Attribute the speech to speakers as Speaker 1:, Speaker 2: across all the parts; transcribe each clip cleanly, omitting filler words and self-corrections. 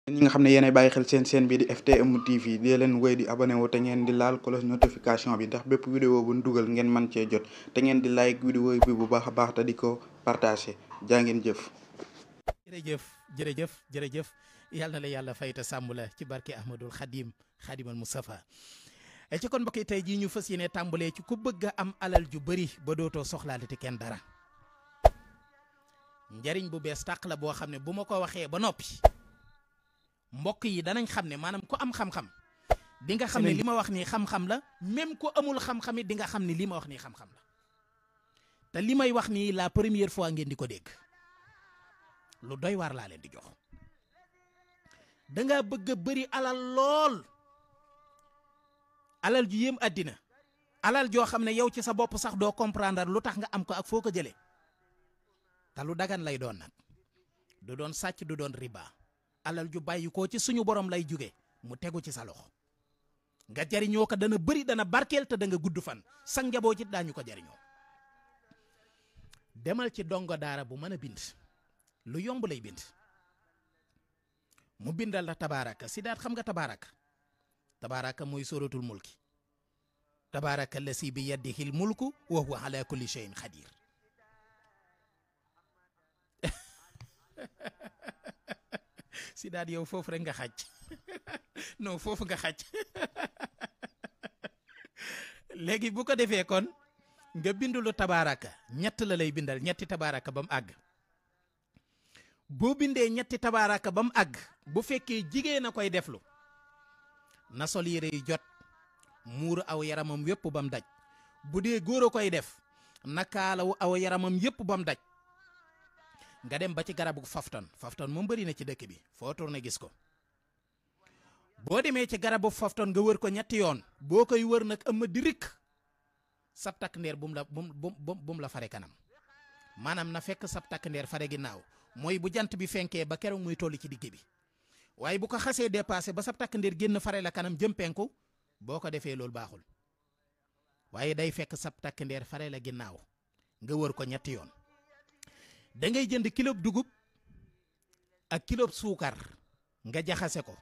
Speaker 1: ñi nga xam ne yéenay bàyyi xel seen chaîne bi di FTM TV di leen wéy di abonné wu te ngeen di laal cloche notification bi ndax bépp vidéo bu ñu dugal ngeen mën cee jot te ngeen di like vidéo bi bu baax a baax te di ko partagé jaa ngeen jëf.
Speaker 2: jërëjëf jërëjëf jërëjëf yàlla na la yàlla fayta sàmm la ci barke Ahmadul Xadimal Mustafa ci kon mbokk yi tey jii ñu fas yéene tàmbalee ci ku bëgg a am alal ju bëri ba dootoo soxlaale te kenn dara njariñ bu bees tàq la boo xam ne bu ma ko waxee ba noppi mbokk yi danañ xam ne maanaam ku am xam-xam di nga xam ne li ma wax nii xam-xam la même ku amul xam-xam it di nga xam ne li ma wax nii xam-xam la te li may wax nii la première fois ngeen di ko dégg lu doy waar laa leen di jox danga bëgg a bëri alal lool alal ju yéem àddina alal joo xam ne yow ci sa bopp sax doo comprendre lu tax nga am ko ak foo ko jëlee te lu dagan lay doon nag du doon sàcc du doon riba alal ju bàyyi ko ci suñu borom lay jóge mu tegu ci sa loxo nga jariñoo ko dana bëri dana barkeel te da nga gudd fan sa njaboot it daañu ko jariñoo demal ci dongo daara bu mën a bind lu yomb lay bind mu bindal la tabaaraka si daat xam nga tabaaraka mooy suratul mulki tabaaraka lasi bi yaddihil mulku wa huwa ala kulli shay'in xadir si daat yow foofu rek nga xaj non foofu nga xaj léegi bu ko defee kon nga bindulu tabaaraka ñett la lay bindal ñetti tabaaraka ba mu àgg boo bindee ñetti tabaaraka ba mu àgg bu fekkee jigéen a koy deflu na sol yére yu jot muuru aw yaramam yépp ba mu daj bu dee góor a koy def na kaalawu aw yaramam yépp ba mu daj nga dem ba ci garabu fafton moom bëri na ci dëkk bi foo tourné gis ko boo demee ci garabu fafton nga wër ko ñetti yoon boo koy wër nag ëmma di rikk sab takk ndeer bum la fare kanam maanaam na fekk sab takk ndeer fare ginnaaw mooy bu jant bi fenkee ba keroog muy tolli ci digg bi waaye bu ko xasee dépassé ba sab takk ndeer génn fare la kanam jëm penku boo ko defee loolu baaxul waaye day fekk sab takk ndeer fare la ginnaaw nga wër ko ñetti yoon da ngay jënd kilo dugub ak kilo suukar nga jaxase ko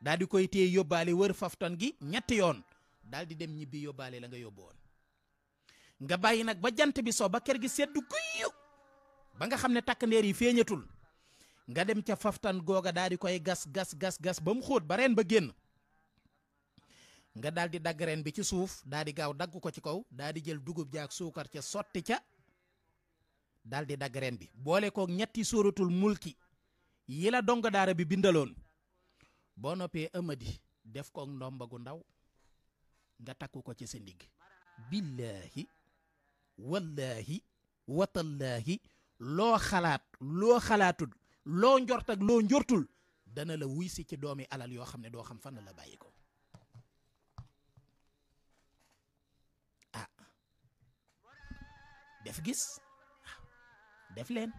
Speaker 2: daal di koy téye yóbbaale wër fafton gi ñetti yoon daal di dem ñibbi yóbbaale la nga yóbbu woon nga bàyyi nag ba jant bi so ba kër gi seddu guyu ba nga xam ne takk ndeer yi feeñatul nga dem ca faftan googa daal di koy gas ba mu xóot ba reen ba génn nga daal di dagg reen bi ci suuf daal di gaaw dagg ko ci kaw daal di jël dugub jaak suukar ca sotti ca daal di dagg reen bi boole koog ñetti sóoratul mulki yi la dongo daara bi bindaloon boo noppee ëmadi def koog ndomba gu ndaw nga takku ko ci sa ndigg billaahi wallaahi watallaahi loo xalaatul loo njort ak loo njortul dana la wuy si ci doomi alal yoo xam ne doo xam fan la bàyyi ko ah def gis def leen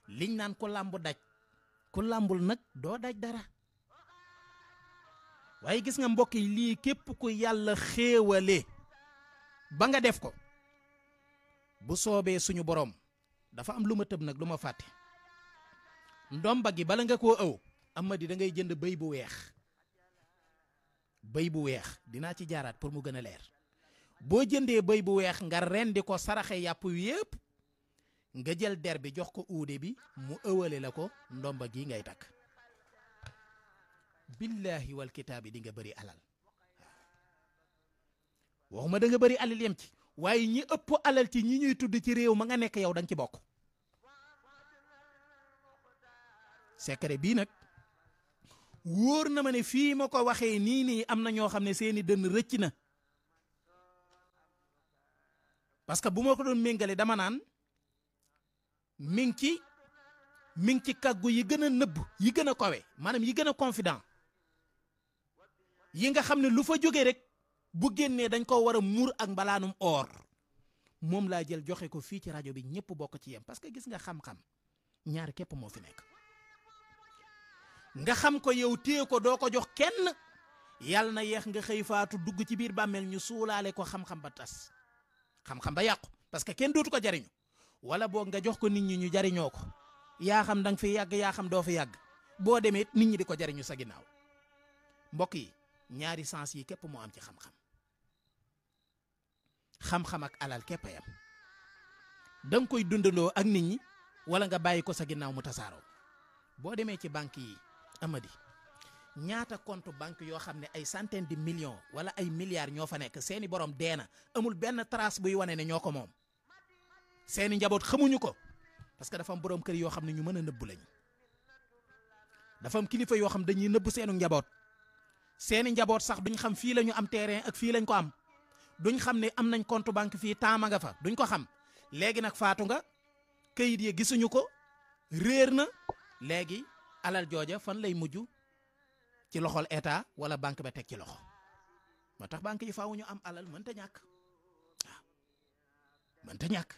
Speaker 2: liñ naan ku làmbu daj ku làmbul nag doo daj dara waaye gis nga mbokk yi lii képp ku yàlla xéewale ba nga def ko bu soobee suñu borom dafa am lu ma tëb nag lu ma fàtte ndomba gi bala nga koo ëw amadi da ngay jënd bëy bu weex dinaa ci jaaraat pour mu gën a leer boo jëndee bëy bu weex nga rendi ko saraxe yàpp yépp nga jël der bi jox ko uude bi mu ëwale la ko ndomba gi ngay takk billahi wal kitaabi di nga bëri alal waxuma da nga bëri alal yem ci waaye ñi ëpp alal ci ñi ñuy tudd ci réew ma nga nekk yow da nga ci bokk secret bii nag wóor na ma ne fii ma ko waxee nii am na ñoo xam ne seeni dënn rëcc na parce que bu ma ko doon méngale dama naan mi ngi ci kàggu yi gën a nëbb yi gën a kawe maanaam yi gën a confident yi nga xam ne lu fa jógee rek bu génnee dañ ko war a muur ak mbalaanum or moom laa jël joxe ko fii ci rajo bi ñëpp bokk ci yem parce que gis nga xam-xam ñaar képp moo fi nekk nga xam ko yow téye ko doo ko jox kenn yàlla na yeex nga xëy faatu dugg ci biir bàmmeel ñu suulaale ko xam-xam ba tas xam-xam ba yàqu parce que kenn dootu ko jariñu wala boog nga jox ko nit ñi ñu jariñoo ko yaa xam danga fi yàgg yaa xam doo fi yàgg boo demee nit ñi di ko jariñu sa ginnaaw. mbokk yi ñaari sens yi képp moo am ci xam-xam. xam-xam ak alal képp a yam da nga koy dundandoo ak nit ñi wala nga bàyyi ko sa ginnaaw mu tasaaroo. boo demee ci banque yi Amady ñaata compte banque yoo xam ne ay centaine de millions wala ay milliards ñoo fa nekk seeni borom deena amul benn trace buy wane ne ñoo ko moom. seeni njaboot xamuñu ko parce que dafa am borom kër yoo xam ne ñu mën a nëbbu lañu. dafa am kilifa yoo xam dañuy nëbbu seenu njaboot. seeni njaboot sax duñ xam fii la ñu am terrain ak fii lañ ko am. duñ xam ne am nañ compte banque fii taama nga fa duñ ko xam. léegi nag faatu nga këyit yi gisuñu ko réer na léegi alal jooja fan lay mujj ci loxol état wala banque ba teg ci loxo. moo tax banque yi faaw ñu am alal mënta ñàkk waaw mënta ñàkk.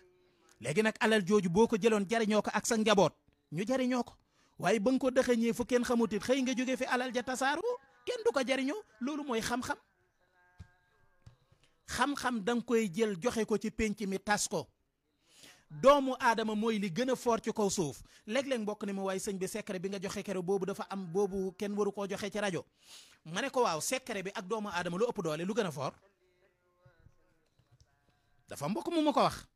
Speaker 2: léegi nag alal jooju boo ko jëloon jariñoo ko ak sa njaboot ñu jariñoo ko waaye ba nga ko dëxëñee fu kenn xamutit xëy nga jóge fi alal ja tasaaroo kenn du ko jariñoo. loolu mooy xam-xam. xam-xam da nga koy jël joxe ko ci penc mi tas ko. doomu aadama mooy li gën a fort ci kaw suuf léeg-léeg mbokk ne ma waaye sëñ bi secret bi nga joxe kero boobu dafa am boobu kenn waru koo joxe ci rajo. ma ne ko waaw secret bi ak doomu aadama lu ëpp doole lu gën a fort. dafa mbokk mu ma ko wax.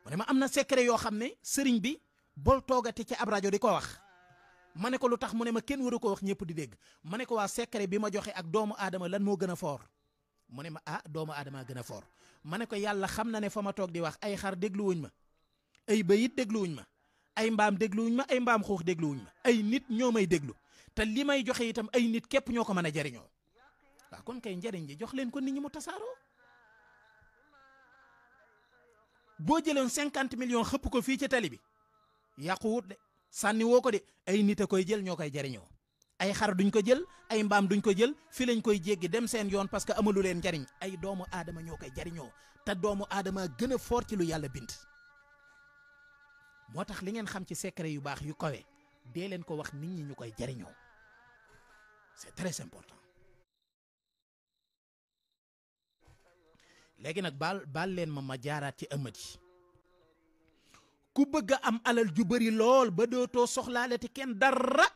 Speaker 2: mu ne ma am na secret yoo xam ne sëriñ bi bol toogati ci ab rajo di ko wax. ma ne ko lu tax mu ne ma kenn waru ko wax ñëpp di dégg. ma ne ko waa secret bi ma joxe ak doomu aadama lan moo gën a fort. mu ne ma doomu aadama gën a fort. ma ne ko yàlla xam na ne fa ma toog di wax ay xar dégluwuñ ma. ay bëyit dégluwuñ ma. ay mbaam dégluwuñ ma ay mbaam xuux dégluwuñ ma. ay nit ñoo may déglu. te li may joxe itam ay nit képp ñoo ko mën a jariñoo. waaw kon kay njariñ ji jox leen ko nit ñi mu tasaaroo. boo jëloon 50 millions xëpp ko fii ci tali bi yàquwut de sànni woo ko de ay nit a koy jël ñoo koy jariñoo. ay xar duñ ko jël ay mbaam duñ ko jël fi lañ koy jéggi dem seen yoon parce que amalu leen njariñ. ay doomu aadama ñoo koy jariñoo te doomu aadama gën a fort ci lu yàlla bind. moo tax li ngeen xam ci secret yu baax yu kawe dee leen ko wax nit ñi ñu koy jariñoo. c'est très important. léegi nag baal leen ma jaaraat ci ëmmat yi. ku bëgg a am alal ju bari lool ba dootoo soxlaalati kenn dara.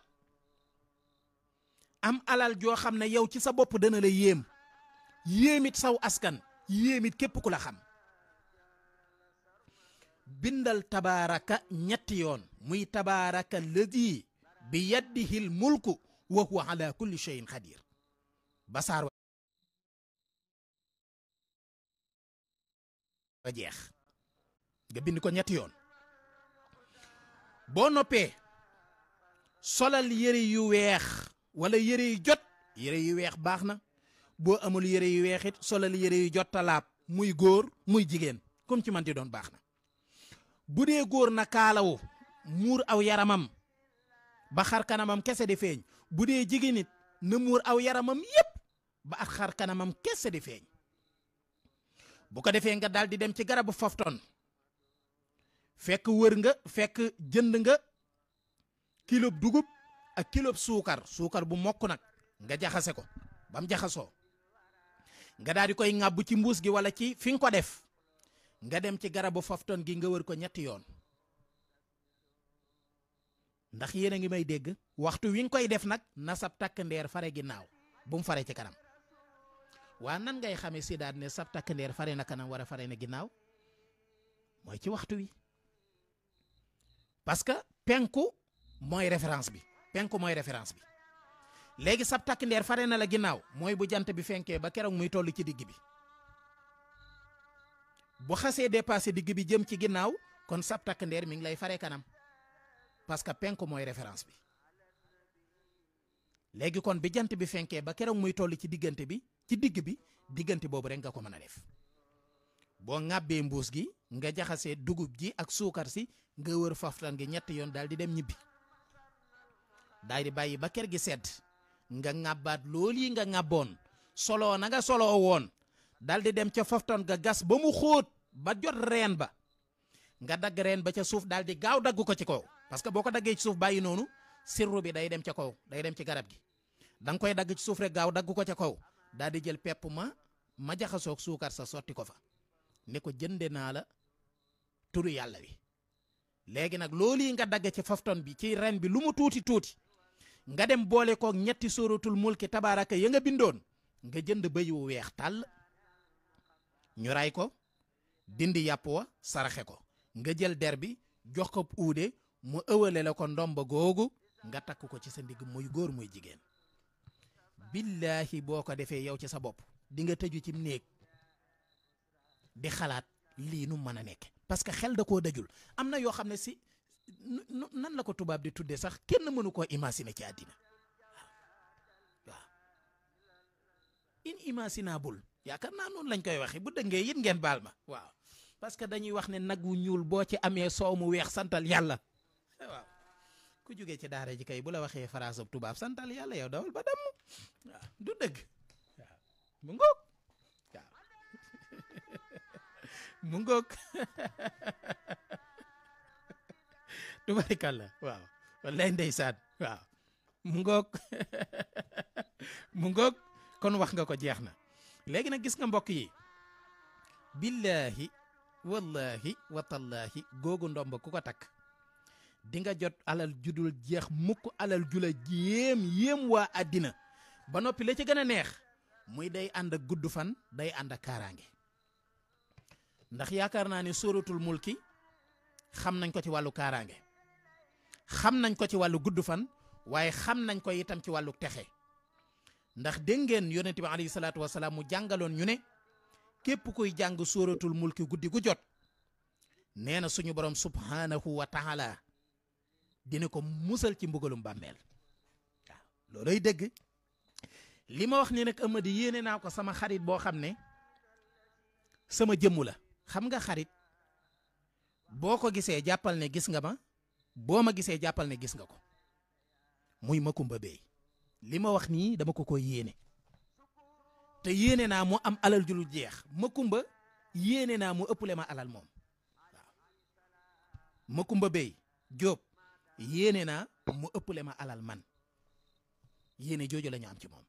Speaker 2: am alal joo xam ne yow ci sa bopp dana la yéem. yéemit saw askan. yéemit képp ku la xam. bindal tabaaraka ñetti yoon. muy tabaaraka ladi bi yaddihil mulku wa huwa ala kulli shay'in xadir. basaar wa jeex. nga bind ko ñetti yoon. boo noppee solal yëre yu weex wala yëre yu jot. yëre yu weex baax na. boo amul yëre yu weex it solal yëre yu jot talaab muy góor muy jigéen comme ci manti doon baax na. bu dee góor na kaalawu muur aw yaramam ba xar kanamam kese di feeñ. bu dee jigéen it na muur aw yaramam yépp ba ak xar kanamam kese di feeñ. bu ko defee nga daal di dem ci garabu fofton fekk wër nga fekk jënd nga kilo dugub ak kilo suukar bu mokk nag nga jaxase ko bam jaxasoo nga daal di koy ŋàbb ci mbuus gi wala ci fi nga ko def nga dem ci garabu fofton gi nga wër ko ñetti yoon. ndax yéen a ngi may dégg waxtu wi nga koy def nag na sab takk ndeer fare ginnaaw bu mu fare ci kanam. waa nan ngay xamee si daal ne sab takk ndeer fare na kanam war a fare na ginnaaw mooy ci waxtu wi. parce que penku mooy référence bi. penku mooy référence bi. léegi sab takk ndeer fare na la ginnaaw mooy bu jant bi fenkee ba keroog muy toll ci digg bi. bu xasee dépassé digg bi jëm ci ginnaaw kon sab takk ndeer mi ngi lay fare kanam parce que penku mooy référence bi. léegi kon bi jant bi fenkee ba keroog muy toll ci diggante bi ci digg bi diggante boobu rek nga ko mën a def. boo ŋàbbee mbuus gi nga jaxasee dugub ji ak suukar si nga wër faftan gi ñetti yoon daal di dem ñibbi. daal di bàyyi ba kër gi sedd nga ŋàbbaat loolu yi nga ŋàbboon soloo na nga soloo woon daal di dem ca faftan ga gas ba mu xóot ba jot reen ba nga dagg reen ba ca suuf daal di gaaw dagg ko ci kaw. parce que boo ko daggee ci suuf bàyyi noonu sirru bi day dem ca kaw day dem ci garab gi da nga koy dagg ci suuf rek gaaw dagg ko ca kaw daal di jël pepp ma jaxasoog suukar sa sotti ko fa ne ko jënde naa la turu yàlla wi. léegi nag loolu yi nga dagg ci fafton bi ci ren bi lu mu tuuti tuuti nga dem boole koog ñetti sóoratul mulki tabaaraka ya nga bindoon nga jënd bëy wu weex tàll ñu ray ko dindi yàpp wa saraxe ko nga jël der bi jox ko uude mu ëwale la ko ndomba googu nga takk ko ci sa ndigg muy góor muy jigéen billaahi boo ko defee yow ci sa bopp di nga tëju ci néeg di xalaat lii nu mën a nekk parce que xel da koo dajul am na yoo xam ne si nan la ko tubaab di tuddee sax kenn mënu koo imaginer ci àddina waaw inimaginable yaakaar naa noonu lañ koy waxee bu dëngee it ngeen baal ma waaw parce que dañuy wax ne nag wu ñuul boo ci amee soow mu weex santal yàlla waaw ku jógee ci daara ji kay bu la waxee phrase tubaab santal yàlla yow dawal ba damm waaw du dëgg waaw mu ngoog waaw mu ngoog tubarikàlla waaw wallaay ndeysaan waaw mu ngoog mu ngoog kon wax nga ko jeex na léegi nag gis nga mbokk yi billaahi wallahi watallaahi googu ndomba ku ko takk di nga jot alal judul jeex mukk alal jula yéem waa àddina ba noppi la ci gën a neex muy day ànd ak gudd fan day ànd ak kaaraange ndax yaakaar naa ni sóoratul mulki xam nañ ko ci wàllu kaaraange xam nañ ko ci wàllu gudd fan waaye xam nañ ko itam ci wàllu texe ndax dégg ngeen yonent bi alayhi salaatu wasalaam mu jàngaloon ñu ne képp kuy jàng sóoratul mulki guddi gu jot nee na suñu borom subhanahu wa taala dina ko musal ci mbugalum bàmmeel waaw looloy dëgg li ma wax ni nag Amady yéene naa ko sama xarit boo xam ne sama jëmmu la xam nga xarit boo ko gisee jàppal ne gis nga ma boo ma gisee jàppal ne gis nga ko muy Makumba Bey li ma wax nii dama ko yéene te yéene naa mu am alal ju lu jeex Makumba yéene naa mu ëppale ma alal moom waaw Makumba Bey Jóob yéene naa mu ëppale ma alal man yéene jooju la ñu am ci moom